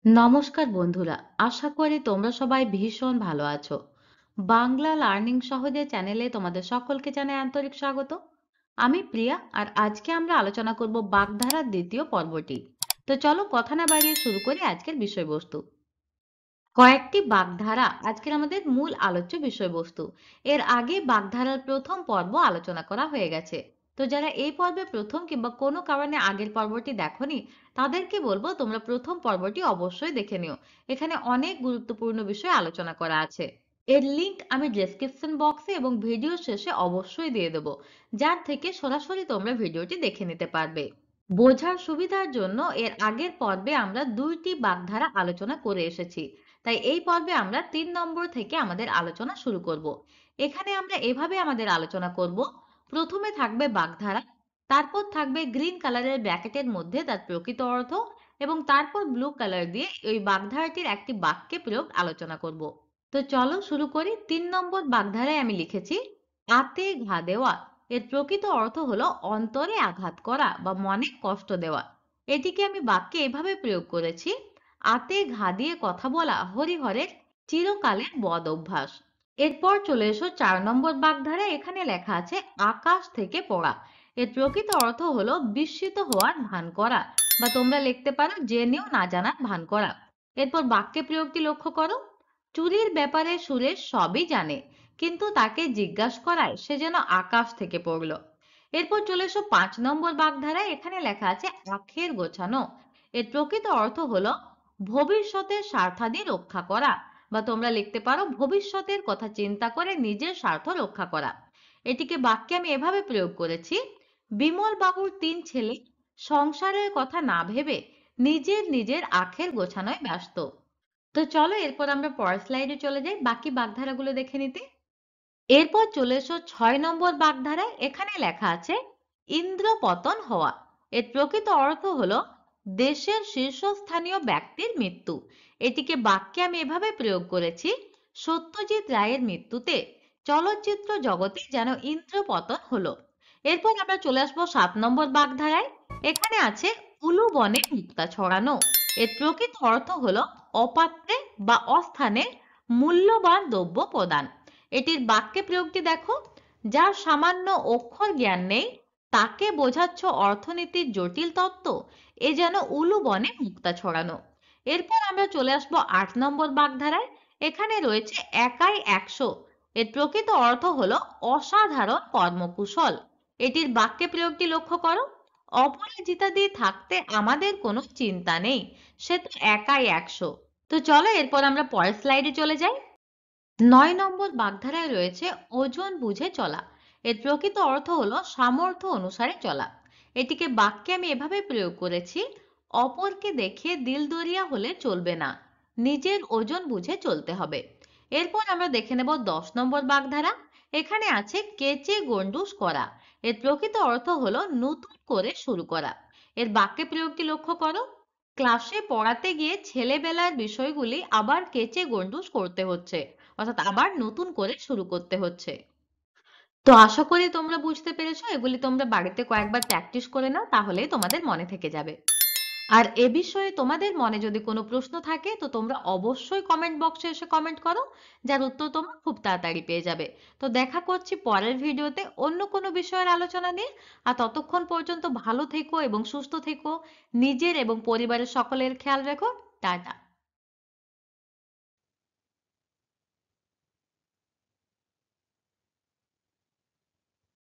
নমস্কার বন্ধুরা, আশা করি তোমরা সবাই ভীষণ ভালো আছো। বাংলা লার্নিং সহজে চ্যানেলে তোমাদের সকলকে জানাই আন্তরিক স্বাগত। আমি প্রিয়া, আর আজকে আমরা আলোচনা করব বাগধারার দ্বিতীয় পর্বটি। তো চলো কথা না বাড়িয়ে শুরু করি আজকের বিষয়বস্তু। কয়েকটি বাগধারা আজকের আমাদের মূল আলোচ্য বিষয়বস্তু। এর আগে বাগধারার প্রথম পর্ব আলোচনা করা হয়ে গেছে। তো যারা এই পর্বে প্রথম কিংবা কোনো কারণে আগের পর্বটি দেখোনি, তাদেরকে বলবো তোমরা প্রথম পর্বটি অবশ্যই দেখে নিও। এখানে অনেক গুরুত্বপূর্ণ বিষয় আলোচনা করা আছে। এর লিংক আমি ডেসক্রিপশন বক্সে এবং ভিডিও শেষে অবশ্যই দিয়ে দেবো, যার থেকে সরাসরি তোমরা ভিডিওটি দেখে নিতে পারবে। বোঝার সুবিধার জন্য এর আগের পর্বে আমরা দুইটি বাগধারা আলোচনা করে এসেছি, তাই এই পর্বে আমরা 3 নম্বর থেকে আমাদের আলোচনা শুরু করব। এখানে আমরা এভাবে আমাদের আলোচনা করব: প্রথমে থাকবে বাগধারা, তারপর থাকবে গ্রিন কালারের ব্র্যাকেটের মধ্যে তার প্রকৃত অর্থ, এবং তারপর ব্লু কালার দিয়ে ওই বাগধারাটির একটি বাক্যে প্রয়োগ আলোচনা করব। তো চলো শুরু করি। 3 নম্বর বাগধারায় আমি লিখেছি আতে ঘা দেওয়া। এর প্রকৃত অর্থ হলো অন্তরে আঘাত করা বা মনে কষ্ট দেওয়া। এটিকে আমি বাক্যে এভাবে প্রয়োগ করেছি: আতে ঘা দিয়ে কথা বলা হরিহরের চিরকালের বদ অভ্যাস। এরপর চলে এসো 4 নম্বর বাগধারা। এখানে লেখা আছে আকাশ থেকে পড়া। এর প্রকৃত অর্থ হলো বিস্মিত হওয়ার ভান করা, বা তোমরা লিখতে পারো জেনেও না জানার ভান করা। এরপর বাক্যে প্রয়োগটি লক্ষ্য করো: চুরির ব্যাপারে সুরেশ সবই জানে, কিন্তু তাকে জিজ্ঞাসা করায় সে যেন আকাশ থেকে পড়ল। এরপর চলে এসো 5 নম্বর বাগধারায়। এখানে লেখা আছে আখের গোছানো। এর প্রকৃত অর্থ হলো ভবিষ্যতের স্বার্থাদি রক্ষা করা, বা তোমরা লিখতে পারো ভবিষ্যতের কথা চিন্তা করে নিজের স্বার্থ রক্ষা করা। এটিকে বাক্যে আমি এভাবে প্রয়োগ করেছি: বিমল বাবুর 3 ছেলে সংসারের কথা না ভেবে নিজের নিজের আখের গোছানোয় ব্যস্ত। তো চলো এরপর আমরা পরের স্লাইডে চলে যাই বাকি বাগধারাগুলো দেখে নিতে। এরপর চলে এসো 6 নম্বর বাগধারায়। এখানে লেখা আছে ইন্দ্রপতন হওয়া। এর প্রকৃত অর্থ হলো দেশের শীর্ষস্থানীয় ব্যক্তির মৃত্যু। এটিকে বাক্যে আমি এভাবে প্রয়োগ করেছি: সত্যজিৎ রায়ের মৃত্যুতে চলচ্চিত্র জগতে যেন ইন্দ্রপতন হলো। এরপর আমরা চলে আসবো 7 নম্বর বাগধারায়। এখানে আছে উলু বনে মুক্তা ছড়ানো। এর প্রকৃত অর্থ হলো অপাত্রে বা অস্থানে মূল্যবান দ্রব্য প্রদান। এটির বাক্যে প্রয়োগটি দেখো: যার সামান্য অক্ষর জ্ঞান নেই তাকে বোঝাচ্ছ অর্থনীতির জটিল তত্ত্ব, এ যেন উলু বনে মুক্তা ছড়ানো। এরপর আমরা চলে আসবো 8 নম্বর বাগধারায়। এখানে রয়েছে একাই 100। এর প্রকৃত অর্থ হলো অসাধারণ কর্মকুশল। এটির বাক্যে প্রয়োগটি লক্ষ্য করো: অপরাজিতাদি থাকতে আমাদের কোনো চিন্তা নেই, সে তো একাই 100। তো চলো এরপর আমরা পরের স্লাইডে চলে যাই। 9 নম্বর বাগধারায় রয়েছে ওজন বুঝে চলা। এর প্রকৃত অর্থ হলো সামর্থ্য অনুসারে চলা। এটিকে বাক্যে আমি এভাবে প্রয়োগ করেছি: অপরকে দেখে দিলদরিয়া হলে চলবে না, নিজের ওজন বুঝে চলতে হবে। এরপর আমরা দেখে নেব 10 নম্বর বাগধারা। এখানে আছে কেচে গন্ডুস করা। এর প্রকৃত অর্থ হলো নতুন করে শুরু করা। এর বাক্যে প্রয়োগটি লক্ষ্য করো: ক্লাসে পড়াতে গিয়ে ছেলেবেলার বিষয়গুলি আবার কেচে গন্ডুস করতে হচ্ছে, অর্থাৎ আবার নতুন করে শুরু করতে হচ্ছে। তো আশা করি তোমরা বুঝতে পেরেছো। এগুলি তোমরা বাড়িতে কয়েকবার প্র্যাকটিস করে নাও, তাহলেই তোমাদের মনে থেকে যাবে। আর এ বিষয়ে তোমাদের মনে যদি কোনো প্রশ্ন থাকে তো তোমরা অবশ্যই কমেন্ট বক্সে এসে কমেন্ট করো, যার উত্তর তোমরা খুব তাড়াতাড়ি পেয়ে যাবে। তো দেখা করছি পরের ভিডিওতে অন্য কোনো বিষয়ের আলোচনা নিয়ে। আর ততক্ষণ পর্যন্ত ভালো থেকো এবং সুস্থ থেকো। নিজের এবং পরিবারের সকলের খেয়াল রেখো। টাটা।